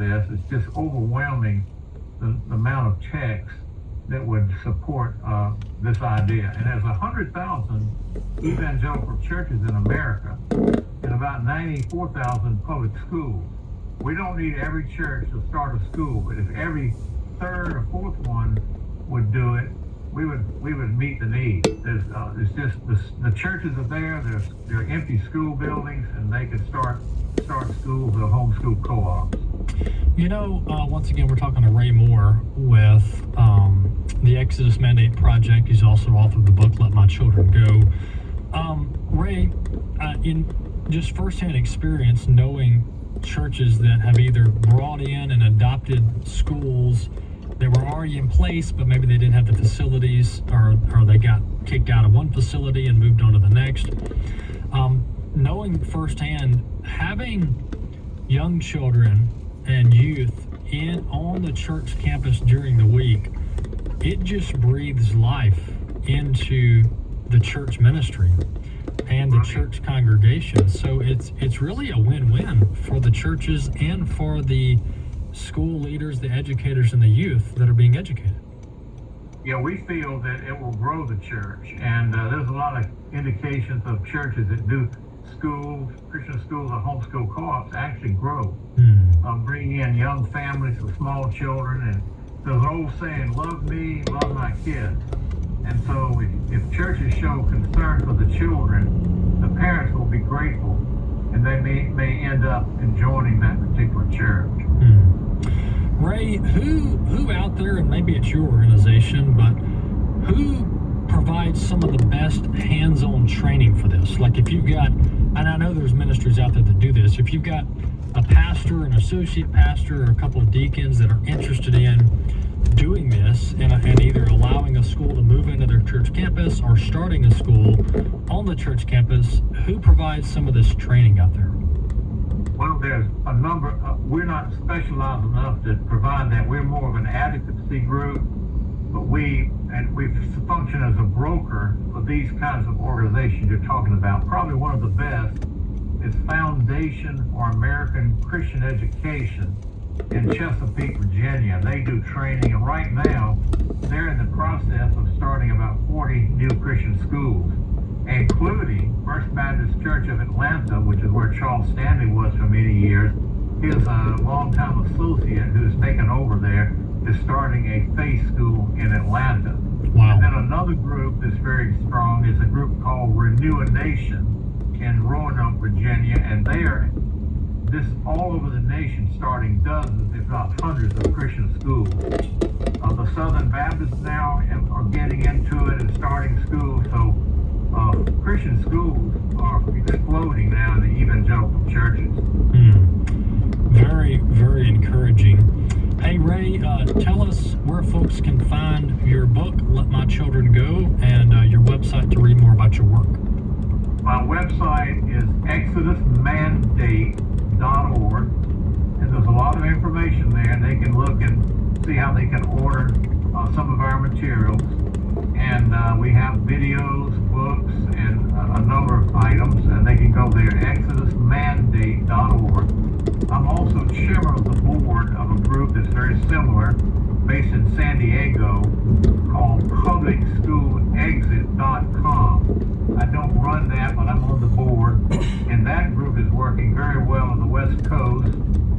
this. It's just overwhelming the amount of texts that would support this idea. And there's 100,000 evangelical churches in America and about 94,000 public schools. We don't need every church to start a school, but if every third or fourth one would do it, we would meet the need. It's just the churches are there. They're empty school buildings, and they could start schools or homeschool co-ops. You know, once again, we're talking to Ray Moore with the Exodus Mandate Project. He's also author of the book, Let My Children Go. Ray, in just firsthand experience, knowing churches that have either brought in and adopted schools that were already in place, but maybe they didn't have the facilities, or they got kicked out of one facility and moved on to the next. Knowing firsthand, having young children and youth on the church campus during the week, it just breathes life into the church ministry and the church congregation. So it's really a win-win for the churches and for the school leaders, the educators, and the youth that are being educated. Yeah, we feel that it will grow the church, and there's a lot of indications of churches that do schools, Christian schools or homeschool co-ops actually grow, bringing in young families with small children. And there's an old saying, love me, love my kids. And so if churches show concern for the children, the parents will be grateful, and they may end up in joining that particular church. Ray, who out there, and maybe it's your organization, but who provides some of the best hands-on training for this? Like if you've got, and I know there's ministries out there that do this, if you've got a pastor, an associate pastor, or a couple of deacons that are interested in doing this and either allowing a school to move into their church campus or starting a school on the church campus, who provides some of this training out there? Well, there's a number. We're not specialized enough to provide that. We're more of an advocacy group, but we function as a broker for these kinds of organizations you're talking about. Probably one of the best is Foundation for American Christian Education in Chesapeake, Virginia. They do training, and right now they're in the process of starting about 40 new Christian schools, including First Baptist Church of Atlanta, which is where Charles Stanley was for many years. His longtime associate who's taken over there is starting a faith school in Atlanta. Wow. And then another group that's very strong is a group called Renew a Nation in Roanoke, Virginia, and they are this all over the nation, starting dozens, if not hundreds, of Christian schools. The Southern Baptists now are getting into it and starting schools. So Christian schools are exploding now in the evangelical churches. Very, very encouraging. Hey, Ray, tell us where folks can find your book, Let My Children Go, and your website to read more about your work. My website is exodusmandate.org, and there's a lot of information there, and they can look and see how they can order some of our materials. And we have videos, books, and a number of items, and they can go there, exodusmandate.org. I'm also chairman of the board of a group that's very similar, based in San Diego, called publicschoolexit.com. I don't run that, but I'm on the board, and that group is working very well on the West Coast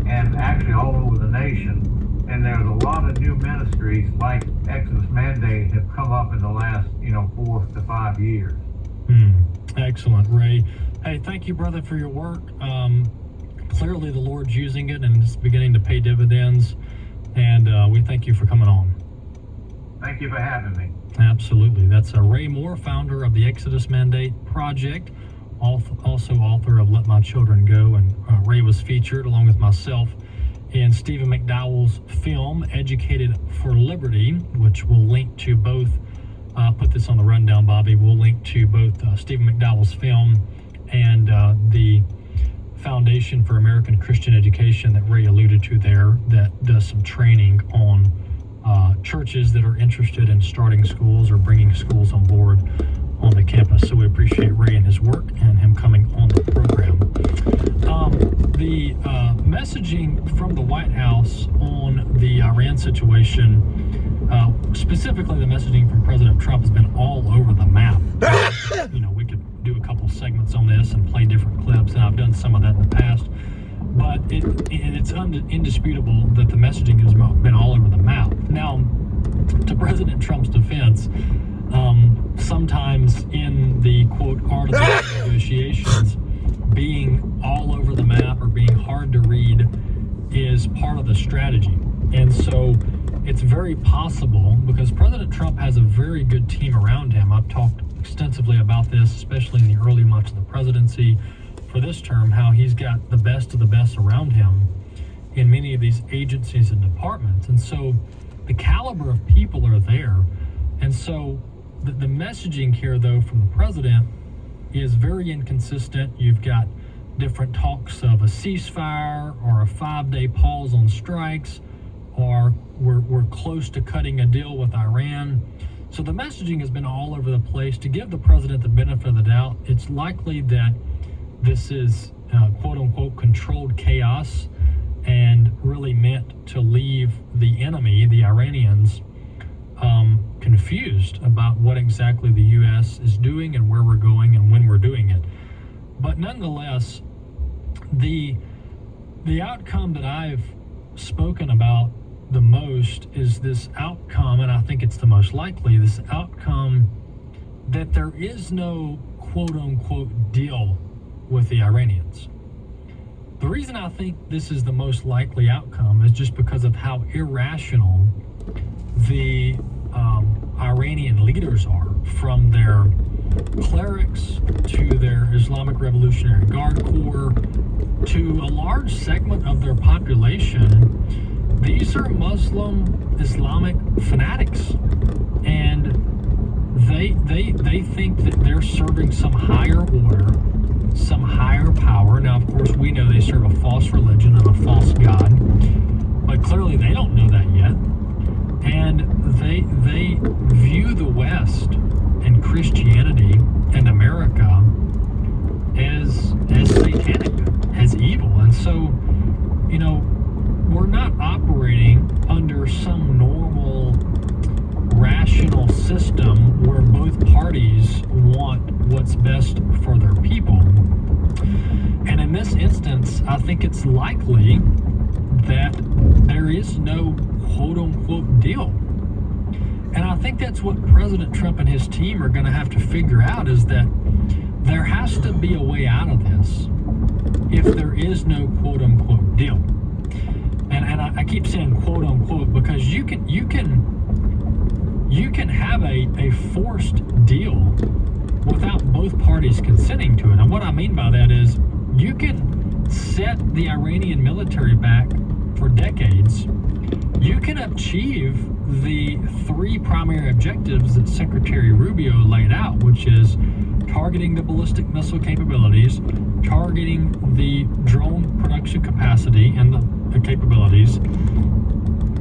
and actually all over the nation. And there's a lot of new ministries like Exodus Mandate have come up in the last, 4 to 5 years. Excellent, Ray. Hey, thank you, brother, for your work. Clearly the Lord's using it, and it's beginning to pay dividends. And we thank you for coming on. Thank you for having me. Absolutely. That's Ray Moore, founder of the Exodus Mandate Project, also author of Let My Children Go. And Ray was featured, along with myself, in Stephen McDowell's film, Educated for Liberty, which we'll link to both. Put this on the rundown, Bobby. We'll link to both Stephen McDowell's film and the Foundation for American Christian Education that Ray alluded to there, that does some training on churches that are interested in starting schools or bringing schools on board on the campus. So we appreciate Ray and his work and him coming on the program. The messaging from the White House chaos on the Iran situation, specifically the messaging from President Trump, has been all over the map. We could do a couple segments on this and play different clips, and I've done some of that in the past. But it's indisputable that the messaging has been all over the map. Now, to President Trump's defense, sometimes in the quote art of the negotiations, being all over the map or being hard to read is part of the strategy. And so it's very possible, because President Trump has a very good team around him. I've talked extensively about this, especially in the early months of the presidency for this term, how he's got the best of the best around him in many of these agencies and departments. And so the caliber of people are there. And so the messaging here, though, from the president is very inconsistent. You've got different talks of a ceasefire or a 5-day pause on strikes, or we're close to cutting a deal with Iran. So the messaging has been all over the place. To give the president the benefit of the doubt, it's likely that this is quote unquote controlled chaos and really meant to leave the enemy, the Iranians, confused about what exactly the U.S. is doing and where we're going and when we're doing it. But nonetheless, the outcome that I've spoken about the most is this outcome, and I think it's the most likely, this outcome that there is no quote-unquote deal with the Iranians. The reason I think this is the most likely outcome is just because of how irrational the Iranian leaders are, from their clerics to their Islamic Revolutionary Guard Corps to a large segment of their population. These are Muslim Islamic fanatics, and they think that they're serving some higher order, some higher power. Now, of course, we know they serve a false religion and a false god, but clearly they don't know that yet. And they view the West and Christianity and America as satanic, as evil. And so, we're not operating under some normal, rational system where both parties want what's best for their people. And in this instance, I think it's likely that there is no quote-unquote deal. And I think that's what President Trump and his team are going to have to figure out, is that there has to be a way out of this if there is no quote-unquote deal. And I keep saying quote-unquote because you can have a forced deal without both parties consenting to it. And what I mean by that is you can set the Iranian military back for decades. You can achieve the 3 primary objectives that Secretary Rubio laid out, which is targeting the ballistic missile capabilities, targeting the drone production capacity and the capabilities,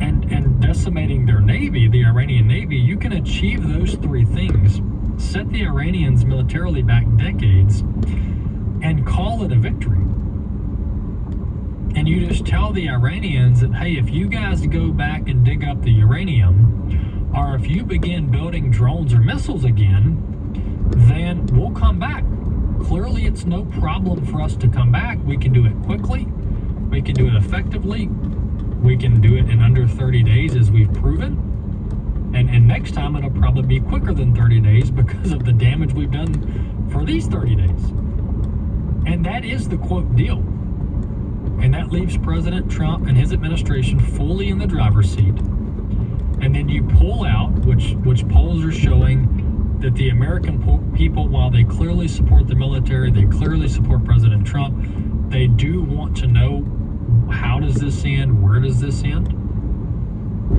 and decimating their navy, the Iranian navy. You can achieve those 3 things, set the Iranians militarily back decades, and call it a victory. And you just tell the Iranians that, hey, if you guys go back and dig up the uranium, or if you begin building drones or missiles again, then we'll come back. Clearly, it's no problem for us to come back. We can do it quickly. We can do it effectively. We can do it in under 30 days, as we've proven. And next time, it'll probably be quicker than 30 days because of the damage we've done for these 30 days. And that is the quote deal. And that leaves President Trump and his administration fully in the driver's seat. And then you pull out, which polls are showing that the American people, while they clearly support the military, they clearly support President Trump, they do want to know, how does this end? Where does this end?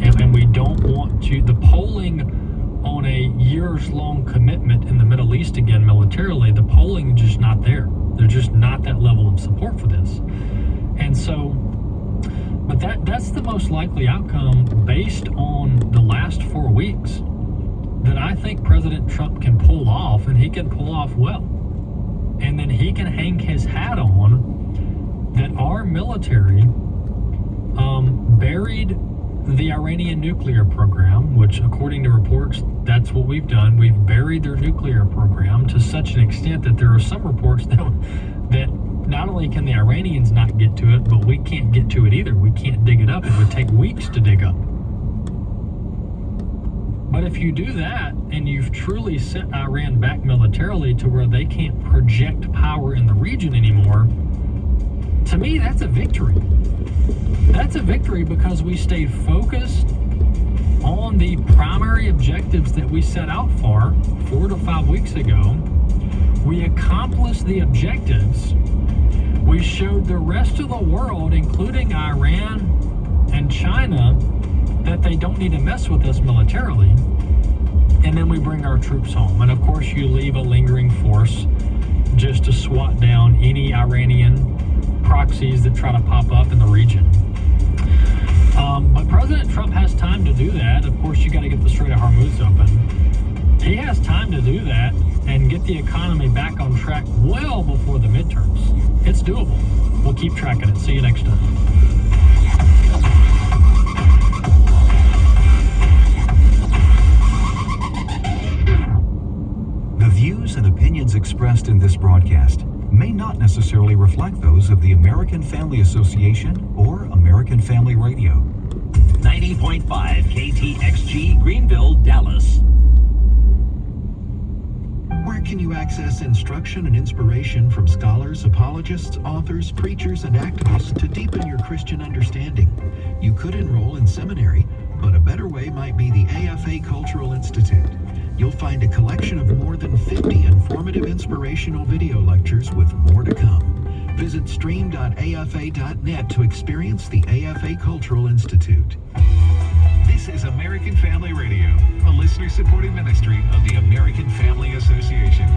And we don't want to, the polling on a years-long commitment in the Middle East again militarily, the polling is just not there. There's just not that level of support for this. And so, but that's the most likely outcome based on the last 4 weeks that I think President Trump can pull off, and he can pull off well. And then he can hang his hat on that our military buried the Iranian nuclear program, which according to reports, that's what we've done. We've buried their nuclear program to such an extent that there are some reports that not only can the Iranians not get to it, but we can't get to it either. We can't dig it up. It would take weeks to dig up. But if you do that and you've truly set Iran back militarily to where they can't project power in the region anymore, to me, that's a victory. That's a victory because we stayed focused on the primary objectives that we set out for 4 to 5 weeks ago. We accomplished the objectives. We showed the rest of the world, including Iran and China, that they don't need to mess with us militarily. And then we bring our troops home. And of course, you leave a lingering force just to swat down any Iranian proxies that try to pop up in the region. But President Trump has time to do that. Of course, you got to get the Strait of Hormuz open. He has time to do that and get the economy back on track well before the midterms. It's doable. We'll keep tracking it. See you next time. The views and opinions expressed in this broadcast may not necessarily reflect those of the American Family Association or American Family Radio. 90.5 KTXG Greenville, Dallas. Where can you access instruction and inspiration from scholars, apologists, authors, preachers, and activists to deepen your Christian understanding? You could enroll in seminary, but a better way might be the AFA Cultural Institute. You'll find a collection of more than 50 informative inspirational video lectures with more to come. Visit stream.afa.net to experience the AFA Cultural Institute. This is American Family Radio, a listener-supported ministry of the American Family Association.